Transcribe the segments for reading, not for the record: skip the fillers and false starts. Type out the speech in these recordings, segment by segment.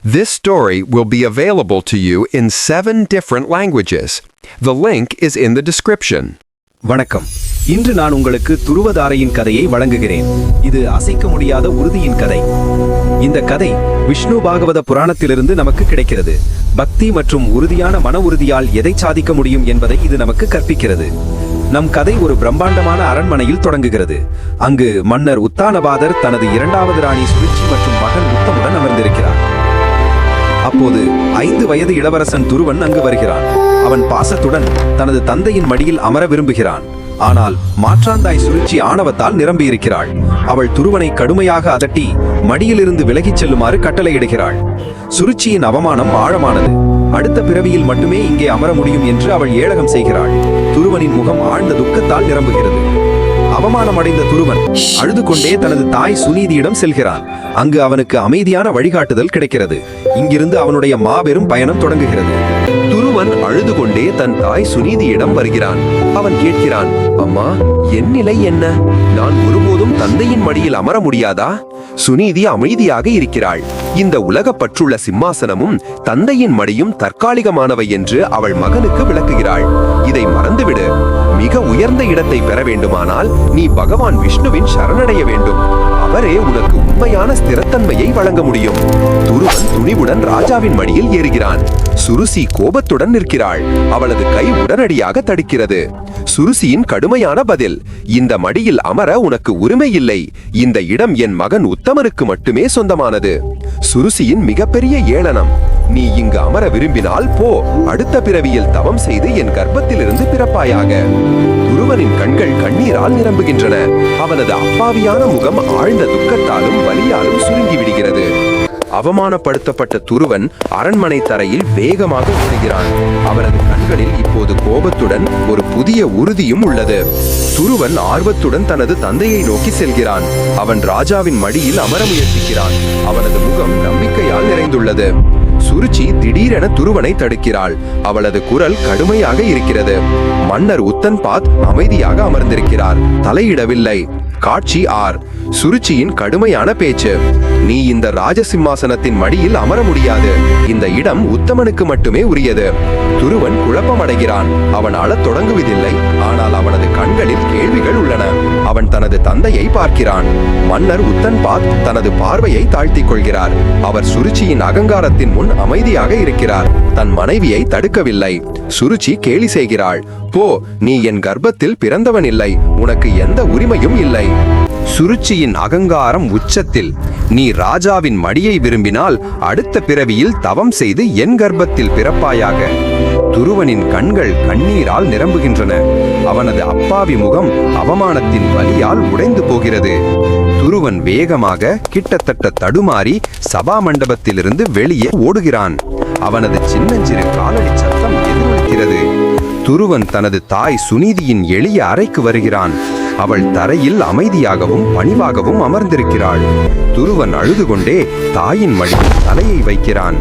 This story will be available to you in 7 different languages. The link is in the description. வணக்கம். இன்று நான் உங்களுக்கு துருவதாரையின் கதையை வழங்குகிறேன். இது அசைக்க முடியாத உறுதியின் கதை. இந்த கதை விஷ்ணு பாகவத புராணத்திலிருந்து நமக்கு கிடைக்கிறது. பக்தி மற்றும் உறுதியான மன உறுதியால் எதை சாதிக்க முடியும் என்பதை இது நமக்கு கற்பிக்கிறது. நம் கதை ஒரு பிரம்மாண்டமான அரண்மனையில் தொடங்குகிறது. அங்கு மன்னர் உத்தானபாதர் தனது இரண்டாவது ராணி சுருச்சி மற்றும் மகன் உத்தமுடன் அமர்ந்திருக்கிறார். அப்போது 5 வயது இளவரசன் துருவன் அங்கு வருகிறான். அவன் பாசத்துடன் தனது தந்தையின் மடியில் அமர விரும்புகிறான். ஆனால் மாற்றாந்தாய் சுருச்சி ஆணவத்தால் நிரம்பியிருக்கிறாள். அவள் துருவனை கடுமையாக அதட்டி மடியிலிருந்து விலகிச் செல்லுமாறு கட்டளையிடுகிறாள். சுருச்சியின் அவமானம் ஆழமானது. அடுத்த பிறவியில் மட்டுமே இங்கே அமர முடியும் என்று அவள் ஏளகம் செய்கிறாள். துருவனின் முகம் ஆழ்ந்த துக்கத்தால் நிரம்புகிறது. அவமானம் அடைந்த துருவன் அழுது கொண்டே தனது தாய் சுனீதியிடம் செல்கிறான். அங்கு அவனுக்கு அமைதியான வழிகாட்டுதல் கிடைக்கிறது. இங்கிருந்து அவனுடைய மாபெரும் பயணம் தொடங்குகிறது. துருவன் அழுது கொண்டே தன் தாய் சுனீதியிடம் வருகிறான். அவன் கேட்கிறான், அம்மா, என் நிலை என்ன? நான் ஒருபோதும் தந்தையின் மடியில் அமர முடியாதா? சுனீதி அமைதியாக இருக்கிறாள். இந்த உலகப்பற்றுள்ள சிம்மாசனமும் தந்தையின் மடியும் தற்காலிகமானவை என்று அவள் மகனுக்கு விளக்குகிறாள். இதை மறந்துவிடு. மிக உயர்ந்த இடத்தை பெற வேண்டுமானால் நீ பகவான் விஷ்ணுவின் சரணடைய வேண்டும். அவரே உனக்கு உண்மையான ஸ்திரத்தன்மையை வழங்க முடியும். துருவன் துணிவுடன் ராஜாவின் மடியில் ஏறுகிறான். சுருசி கோபத்துடன் நிற்கிறாள். அவளது கை உடனடியாக தடுக்கிறது. சுருசியின் கடுமையான பதில், இந்த மடியில் அமர உனக்கு உரிமை இல்லை. இந்த இடம் என் மகன் உத்தமனுக்கு மட்டுமே சொந்தமானது. சுருசியின் மிகப்பெரிய ஏளனம், நீ இங்கு அமர விரும்பினால் போ. அடுத்த பிறவியில் தவம் செய்து என் கர்ப்பத்திலிருந்து பிறப்பாயாக. துருவனின் கண்கள் கண்ணீரால் நிரம்புகின்றன. அவனது அப்பாவியான முகம் ஆழ்ந்த துக்கத்தாலும் வலியாலும் சுருங்கி விடுகிறது. அவமானப்படுத்தப்பட்ட துருவன் அரண்மனை தரையில் வேகமாக ஓடுகிறான். அவனது கண்களில் இப்போது கோபத்துடன் ஒரு புதிய உறுதியும் உள்ளது. துருவன் ஆர்வத்துடன் தனது தந்தையை நோக்கி செல்கிறான். அவன் ராஜாவின் மடியில் அமர முயற்சிக்கிறான். அவனது முகம் நம்பிக்கையால் நிறைந்துள்ளது. சுருச்சி திடீரென துருவனை தடுக்கிறாள். அவளது குரல் கடுமையாக இருக்கிறது. மன்னர் உத்தன்பாத் அமைதியாக அமர்ந்திருக்கிறார், தலையிடவில்லை. காட்சி 6. சுருச்சியின் கடுமையான பேச்சு, நீ இந்த ராஜசிம்மாசனத்தின் மடியில் அமர முடியாது. இந்த இடம் உத்தமனுக்கு மட்டுமே உரியது. துருவன் குழப்பமடைகிறான். அவன் அழத் தொடங்குவதில்லை. ஆனால் அவனது கண்களில் கேள்விகள் உள்ளன. அவன் தனது தந்தையை பார்க்கிறான். மன்னர் உத்தன்பாத் தனது பார்வையை தாழ்த்திக் கொள்கிறார். அவர் சுருச்சியின் அகங்காரத்தின் முன் அமைதியாக இருக்கிறார். தன் மனைவியை தடுக்கவில்லை. சுருச்சி கேலி செய்கிறாள், போ, நீ என் கர்ப்பத்தில் பிறந்தவன் இல்லை. உனக்கு எந்த உரிமையும் இல்லை. சுருச்சியின் அகங்காரம் உச்சத்தில். நீ ராஜாவின் மடியை விரும்பினால் அடுத்த பிறவியில் தவம் செய்து என் கர்ப்பத்தில் பிறப்பாயாக. துருவனின் கண்கள் கண்ணீரால் நிரம்புகின்றன. அவனது அப்பாவி முகம் அவமானத்தின் வலியால் உடைந்து போகிறது. துருவன் வேகமாக, கிட்டத்தட்ட தடுமாறி சபா மண்டபத்திலிருந்து வெளியே ஓடுகிறான். அவனது சின்னஞ்சிறு காலடி சத்தம் எதிரொலிக்கிறது. துருவன் தனது தாய் சுனீதியின் எளிய அறைக்கு வருகிறான். அவள் தரையில் அமைதியாகவும் பணிவாகவும் அமர்ந்திருக்கிறாள். துருவன் அழுது கொண்டே தாயின் மடியில் தலையை வைக்கிறான்.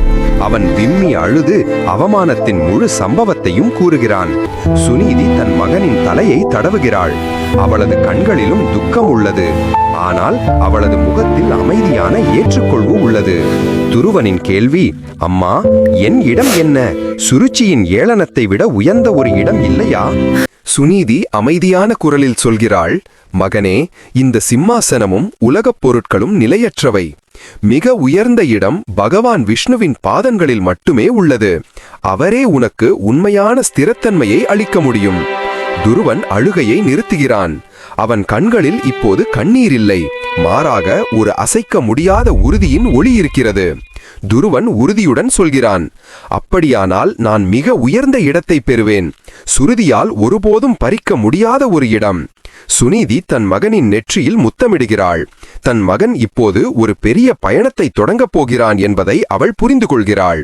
அவன் விம்மி அழுது அவமானத்தின் முழு சம்பவத்தையும் கூறுகிறான். சுனீதி தன் மகனின் தலையை தடவுகிறாள். அவளது கண்களிலும் துக்கம் உள்ளது. ஆனால் அவளது முகத்தில் அமைதியான ஏற்றுக்கொள்வு உள்ளது. துருவனின் கேள்வி, அம்மா, என் இடம் என்ன? சுருச்சியின் ஏளனத்தை விட உயர்ந்த ஒரு இடம் இல்லையா? சுனீதி அமைதியான குரலில் சொல்கிறாள், மகனே, இந்த சிம்மாசனமும் உலகப் பொருட்களும் நிலையற்றவை. மிக உயர்ந்த இடம் பகவான் விஷ்ணுவின் பாதங்களில் மட்டுமே உள்ளது. அவரே உனக்கு உண்மையான ஸ்திரத்தன்மையை அளிக்க முடியும். துருவன் அழுகையை நிறுத்துகிறான். அவன் கண்களில் இப்போது கண்ணீர் இல்லை. மாறாக ஒரு அசைக்க முடியாத உறுதியின் ஒளி இருக்கிறது. துருவன் உறுதியுடன் சொல்கிறான், அப்படியானால் நான் மிக உயர்ந்த இடத்தை பெறுவேன். சுருதியால் ஒருபோதும் பறிக்க முடியாத ஒரு இடம். சுனீதி தன் மகனின் நெற்றியில் முத்தமிடுகிறாள். தன் மகன் இப்போது ஒரு பெரிய பயணத்தை தொடங்கப் போகிறான் என்பதை அவள் புரிந்து கொள்கிறாள்.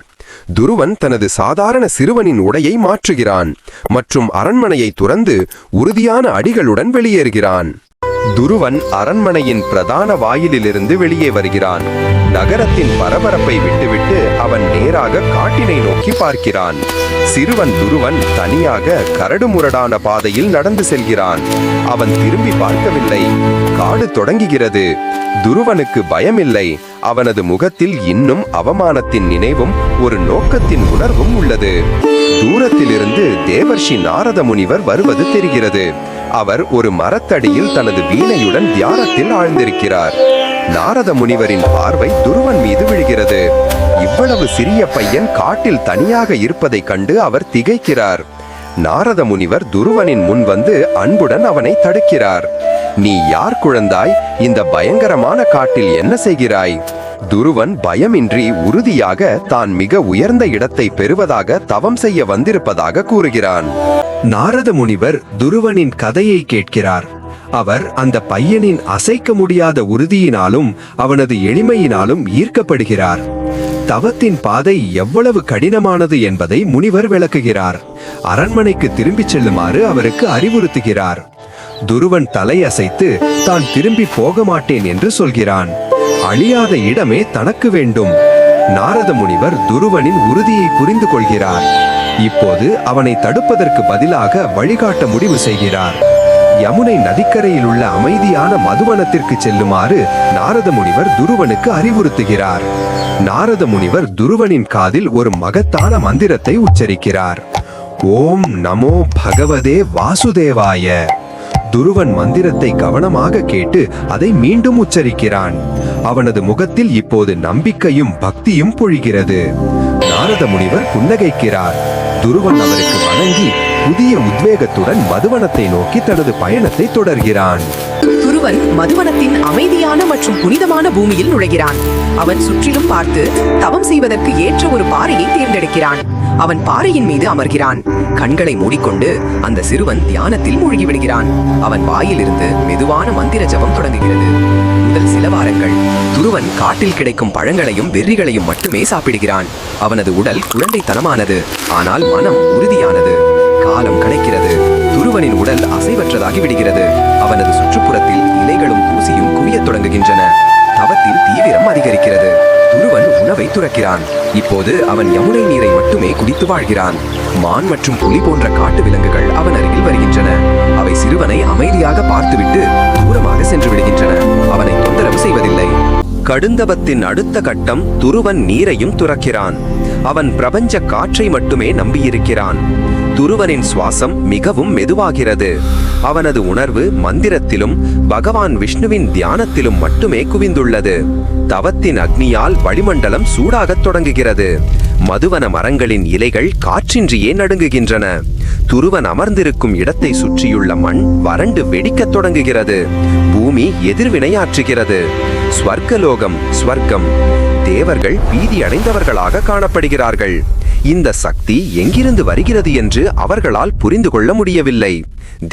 துருவன் தனது சாதாரண சிறுவனின் உடையை மாற்றுகிறான் மற்றும் அரண்மனையை துறந்து உறுதியான அடிகளுடன் வெளியேறுகிறான். துருவன் அரண்மனையின் பிரதான வாயிலிலிருந்து வெளியே வருகிறான். நகரத்தின் பரபரப்பை விட்டுவிட்டு அவன் நேராக காட்டினை நோக்கி பார்க்கிறான். சிறுவன் துருவன் தனியாக கரடுமுரடான பாதையில் நடந்து செல்கிறான். அவன் திரும்பி பார்க்கவில்லை. காடு தொடங்குகிறது. துருவனுக்கு பயமில்லை. அவனது முகத்தில் இன்னும் அவமானத்தின் நினைவும் ஒரு நோக்கத்தின் உணர்வும் உள்ளது. தூரத்திலிருந்து தேவர்ஷி நாரத முனிவர் வருவது தெரிகிறது. அவர் ஒரு மரத்தடியில் தனது வீணையுடன் தியானத்தில் ஆழ்ந்திருக்கிறார். நாரத முனிவரின் பார்வை துருவன் மீது விழுகிறது. இவ்வளவு சிறிய பையன் காட்டில் தனியாக இருப்பதைக் கண்டு அவர் திகைக்கிறார். நாரத முனிவர் துருவனின் முன் வந்து அன்புடன் அவனை தடுக்கிறார். நீ யார் குழந்தாய்? இந்த பயங்கரமான காட்டில் என்ன செய்கிறாய்? துருவன் பயமின்றி உறுதியாக தான் மிக உயர்ந்த இடத்தை பெறுவதாக தவம் செய்ய வந்திருப்பதாக கூறுகிறான். நாரத முனிவர் துருவனின் கதையை கேட்கிறார். அவர் அந்த பையனின் அசைக்க முடியாத உறுதியினாலும் அவனது எளிமையினாலும் ஈர்க்கப்படுகிறார். தவத்தின் பாதை எவ்வளவு கடினமானது என்பதை முனிவர் விளக்குகிறார். அரண்மனைக்கு திரும்பிச் செல்லுமாறு அவருக்கு அறிவுறுத்துகிறார். துருவன் தலையசைத்து தான் திரும்பி போக மாட்டேன் என்று சொல்கிறான். அழியாத இடமே தனக்கு வேண்டும். நாரத முனிவர் துருவனின் உறுதியை புரிந்து கொள்கிறார். இப்போது அவனை தடுப்பதற்கு பதிலாக வழிகாட்ட முடிவு செய்கிறார். யமுனை நதிக்கரையில் உள்ள அமைதியான மதுவனத்திற்கு செல்லுமாறு நாரத முனிவர் துருவனுக்கு அறிவுறுத்துகிறார். நாரத முனிவர் துருவனின் காதில் ஒரு மகத்தான மந்திரத்தை உச்சரிக்கிறார். ஓம் நமோ பகவதே வாசுதேவாய. துருவன் மந்திரத்தை கவனமாக கேட்டு அதை மீண்டும் உச்சரிக்கிறான். அவனது முகத்தில் இப்போது நம்பிக்கையும் பக்தியும் பொழிகிறது. நாரத முனிவர் புன்னகைக்கிறார். துருவன் அவருக்கு வணங்கி புதிய உத்வேகத்துடன் மதுவனத்தை நோக்கி தனது பயணத்தை தொடர்கிறான். துருவன் மதுவனத்தின் அமைதியான மற்றும் புனிதமான பூமியில் நுழைகிறான். அவன் சுற்றிலும் பார்த்து தவம் செய்வதற்கு ஏற்ற ஒரு பாறையை தேர்ந்தெடுக்கிறான். அவன் பாறையின் மீது அமர்கிறான். கண்களை மூடிக்கொண்டு அந்த சிறுவன் தியானத்தில் மூழ்கி விடுகிறான். அவன் வாயிலிருந்து மெதுவான மந்திர ஜபம் தொடங்குகிறது. முதல் சில வாரங்கள் துருவன் காட்டில் கிடைக்கும் பழங்களையும் வெர்ரிகளையும் மட்டுமே சாப்பிடுகிறான். அவனது உடல் குழந்தைத்தனமானது, ஆனால் மனம் உறுதியானது. காலம் கடக்கிறது. துருவனின் உடல் அசைவற்றதாகி விடுகிறது. அவனது சுற்றுப்புறத்தில் இலைகளும் தூசியும் குவியத் தொடங்குகின்றன. தவத்தின் தீவிரம் அதிகரிக்கிறது. துருவன் உணவை துறக்கிறான். இப்போது அவன் யமுனை நீரை மட்டுமே குடித்து வாழ்கிறான். மான் மற்றும் புலி போன்ற காட்டு விலங்குகள் அவன் அருகில் வருகின்றன. அவை சிறுவனை அமைதியாக பார்த்துவிட்டு தூரமாக சென்று விடுகின்றன. அவனை தொந்தரவு செய்வதில்லை. கடுந்தவத்தின் அடுத்த கட்டம் துருவன் நீரையும் துறக்கிறான். அவன் பிரபஞ்ச காற்றை மட்டுமே நம்பியிருக்கிறான். துருவனின் சுவாசம் மிகவும் மெதுவாகிறது. அவனது உணர்வு மந்திரத்திலும் பகவான் விஷ்ணுவின் தியானத்திலும் மட்டுமே குவிந்துள்ளது. தவத்தின் அக்னியால் வளிமண்டலம் சூடாகத் தொடங்குகிறது. மதுவன மரங்களின் இலைகள் காற்றின்றியே நடுங்குகின்றன. துருவன் அமர்ந்திருக்கும் இடத்தை சுற்றியுள்ள மண் வறண்டு வெடிக்கத் தொடங்குகிறது. பூமி எதிர்வினையாற்றுகிறது. ஸ்வர்கலோகம், ஸ்வர்க்கம். தேவர்கள் பீதி அடைந்தவர்களாக காணப்படுகிறார்கள். இந்த சக்தி எங்கிருந்து வருகிறது என்று அவர்களால் புரிந்து கொள்ள முடியவில்லை.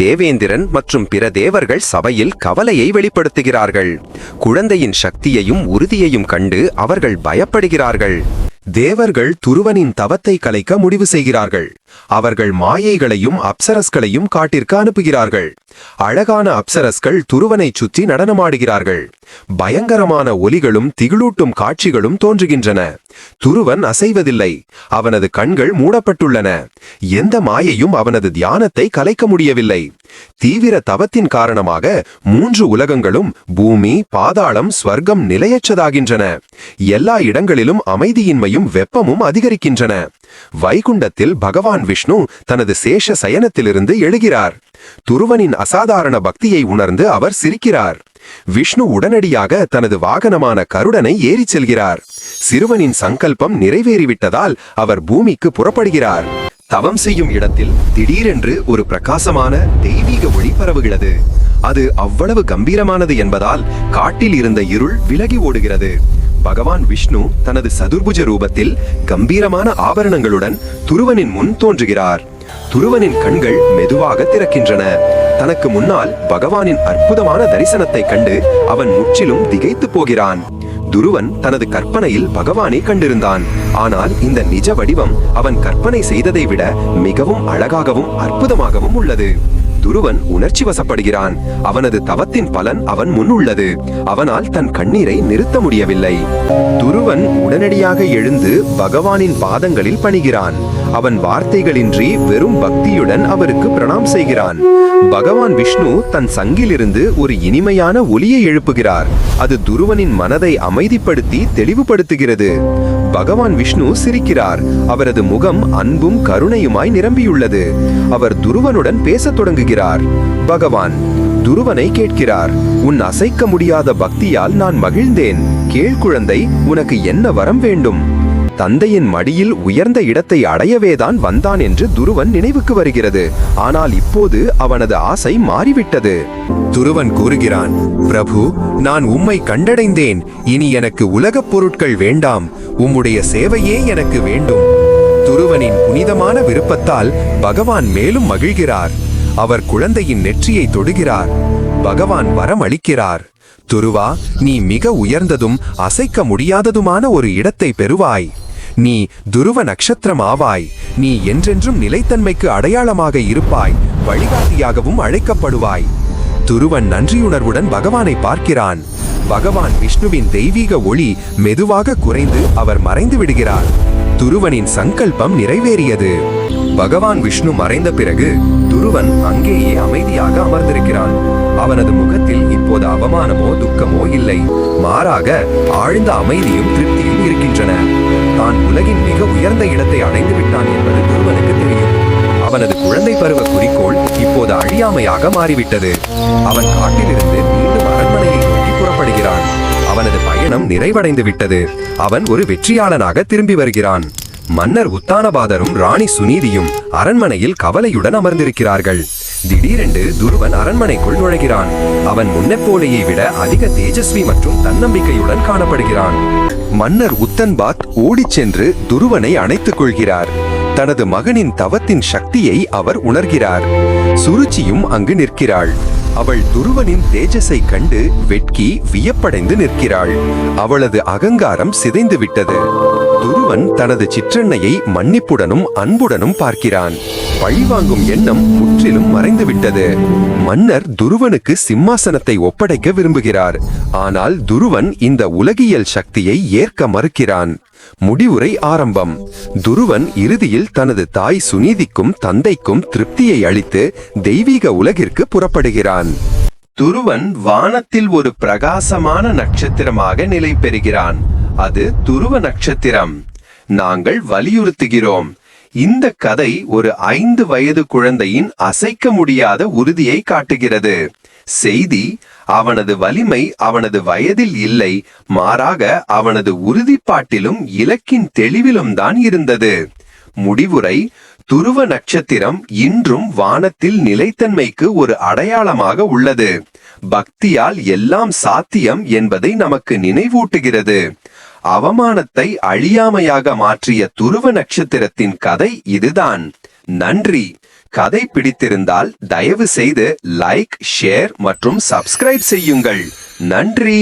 தேவேந்திரன் மற்றும் பிற தேவர்கள் சபையில் கவலையை வெளிப்படுத்துகிறார்கள். குழந்தையின் சக்தியையும் உறுதியையும் கண்டு அவர்கள் பயப்படுகிறார்கள். தேவர்கள் துருவனின் தவத்தை கலைக்க முடிவு செய்கிறார்கள். அவர்கள் மாயைகளையும் அப்சரஸ்களையும் காட்டிற்கு அனுப்புகிறார்கள். அழகான அப்சரஸ்கள் துருவனை சுற்றி நடனமாடுகிறார்கள். பயங்கரமான ஒலிகளும் திகிலூட்டும் காட்சிகளும் தோன்றுகின்றன. துருவன் அசைவதில்லை. அவனது கண்கள் மூடப்பட்டுள்ளன. எந்த மாயையும் அவனது தியானத்தை கலைக்க முடியவில்லை. தீவிர தவத்தின் காரணமாக 3 உலகங்களும் பூமி, பாதாளம், ஸ்வர்க்கம் நிலையற்றதாகின்றன. எல்லா இடங்களிலும் அமைதியின்மையும் வெப்பமும் அதிகரிக்கின்றன. வைகுண்டத்தில் பகவான் விஷ்ணு தனது சேஷ சயனத்திலிருந்து எழுகிறார். துருவனின் அசாதாரண பக்தியை உணர்ந்து அவர் சிரிக்கிறார். விஷ்ணு உடனடியாக தனது வாகனமான கருடனை ஏறிச் செல்கிறார். சிறுவனின் சங்கல்பம் நிறைவேறிவிட்டதால் அவர் பூமிக்கு புறப்படுகிறார். தவம் செய்யும் இடத்தில் திடீரென்று ஒரு பிரகாசமான தெய்வீக ஒளி பரவுகிறது. அது அவ்வளவு கம்பீரமானது என்பதால் காட்டில் இருந்த இருள் விலகி ஓடுகிறது. பகவான் விஷ்ணு தனது சதுர்புஜ ரூபத்தில் கம்பீரமான ஆபரணங்களுடன் துருவனின் முன் தோன்றுகிறார். துருவனின் கண்கள் மெதுவாக திறக்கின்றன. தனக்கு முன்னால் பகவானின் அற்புதமான தரிசனத்தை கண்டு அவன் முற்றிலும் திகைத்து போகிறான். துருவன் தனது கற்பனையில் பகவானை கண்டிருந்தான். ஆனால் இந்த நிஜ வடிவம் அவன் கற்பனை செய்ததை விட மிகவும் அழகாகவும் அற்புதமாகவும் உள்ளது. துருவன் உணர்ச்சி வசப்படுகிறான். அவனது தவத்தின் பலன் அவன் முன் உள்ளது. அவனால் தன் கண்ணீரை நிறுத்த முடியவில்லை. துருவன் உடனடியாக எழுந்து பகவானின் பாதங்களில் பணிகிறான். அவன் வார்த்தைகளின்றி வெறும் பக்தியுடன் அவருக்கு பிரணாம் செய்கிறான். பகவான் விஷ்ணு தன் சங்கிலிருந்து ஒரு இனிமையான ஒலியை எழுப்புகிறார். அது துருவனின் மனதை அமைதிப்படுத்தி தெளிவுபடுத்துகிறது. பகவான் விஷ்ணு சிரிக்கிறார். அவரது முகம் அன்பும் கருணையுமாய் நிரம்பியுள்ளது. அவர் துருவனுடன் பேசத் தொடங்குகிறார். பகவான் துருவனை கேட்கிறார். உன் அசைக்க முடியாத பக்தியால் நான் மகிழ்ந்தேன். கேள் குழந்தை, உனக்கு என்ன வரம் வேண்டும்? தந்தையின் மடியில் உயர்ந்த இடத்தை அடையவேதான் வந்தான் என்று துருவன் நினைவுக்கு வருகிறது. ஆனால் இப்போது அவனது ஆசை மாறிவிட்டது. துருவன் கூறுகிறான், பிரபு, நான் உம்மை கண்டடைந்தேன். இனி எனக்கு உலகப் பொருட்கள் வேண்டாம். உம்முடைய சேவையே எனக்கு வேண்டும். துருவனின் புனிதமான விருப்பத்தால் பகவான் மேலும் மகிழ்கிறார். அவர் குழந்தையின் நெற்றியை தொடுகிறார். பகவான் வரம் அளிக்கிறார். துருவா, நீ மிக உயர்ந்ததும் அசைக்க முடியாததுமான ஒரு இடத்தை பெறுவாய். நீ துருவ நட்சத்திரம் ஆவாய். நீ என்றென்றும் நிலைத்தன்மைக்கு அடையாளமாக இருப்பாய். வழிகாட்டியாகவும் அழைக்கப்படுவாய். துருவன் நன்றியுணர்வுடன் பகவானை பார்க்கிறான். பகவான் விஷ்ணுவின் தெய்வீக ஒளி மெதுவாக குறைந்து அவர் மறைந்து விடுகிறார். துருவனின் சங்கல்பம் நிறைவேறியது. பகவான் விஷ்ணு மறைந்த பிறகு துருவன் அங்கேயே அமைதியாக அமர்ந்திருக்கிறான். அவனது முகத்தில் இப்போது அவமானமோ துக்கமோ இல்லை. மாறாக ஆழ்ந்த அமைதியும் திருப்தியும் இருக்கின்றன. தான் உலகின் மிக உயர்ந்த இடத்தை அடைந்து விட்டான் என்பது துருவனுக்கு தெரியும். அவனது குழந்தை பருவ குறிக்கோள் இப்போது அழியாமையாக மாறிவிட்டது. அவன் காட்டிலிருந்து மீண்டும் அரண்மனையை நோக்கி புறப்படுகிறான். அவனது பயணம் நிறைவடைந்து விட்டது. அவன் ஒரு வெற்றியாளனாக திரும்பி வருகிறான். மன்னர் உத்தானபாதரும் ராணி சுனீதியும் அரண்மனையில் கவலையுடன் அமர்ந்திருக்கிறார்கள். திடீரென்று துருவன் அரண்மனைக்குள் நுழைகிறான். அவன் முன்னெப்போலையை விட அதிக தேஜஸ்வி மற்றும் தன்னம்பிக்கையுடன் காணப்படுகிறான். மன்னர் உத்தன்பாத் ஓடிச் சென்று துருவனை அணைத்துக் கொள்கிறார். தனது மகனின் தவத்தின் சக்தியை அவர் உணர்கிறார். சுருச்சியும் அங்கு நிற்கிறாள். அவள் துருவனின் தேஜஸை கண்டு வெட்கி வியப்படைந்து நிற்கிறாள். அவளது அகங்காரம் சிதைந்து விட்டது. துருவன் தனது சிற்றன்னையை மன்னிப்புடனும் அன்புடனும் பார்க்கிறான். பழிவாங்கும் எண்ணம் முற்றிலும் மறைந்துவிட்டது. மன்னர் துருவனுக்கு சிம்மாசனத்தை ஒப்படைக்க விரும்புகிறார். ஆனால் துருவன் இந்த உலகியல் சக்தியை ஏற்க மறுக்கிறான். முடிவுரை ஆரம்பம். துருவன் இறுதியில் தனது தாய் சுனீதிக்கும் தந்தைக்கும் திருப்தியை அளித்து தெய்வீக உலகிற்கு புறப்படுகிறான். துருவன் வானத்தில் ஒரு பிரகாசமான நட்சத்திரமாக நிலை பெறுகிறான். அது துருவ நட்சத்திரம். நாங்கள் வலியுறுத்துகிறோம், இந்த கதை ஒரு 5 வயது குழந்தையின் அசைக்க முடியாத உறுதியை காட்டுகிறது. செய்தி: அவனது வலிமை அவனது வயதில் இல்லை, மாறாக அவனது உறுதிப்பாட்டிலும் இலக்கின் தெளிவிலும் தான் இருந்தது. முடிவுரை: துருவ நட்சத்திரம் இன்றும் வானத்தில் நிலைத்தன்மைக்கு ஒரு அடையாளமாக உள்ளது. பக்தியால் எல்லாம் சாத்தியம் என்பதை நமக்கு நினைவூட்டுகிறது. அவமானத்தை அழியாமையாக மாற்றிய துருவ நட்சத்திரத்தின் கதை இதுதான். நன்றி. கதை பிடித்திருந்தால் தயவு செய்து லைக், ஷேர் மற்றும் சப்ஸ்கிரைப் செய்யுங்கள். நன்றி.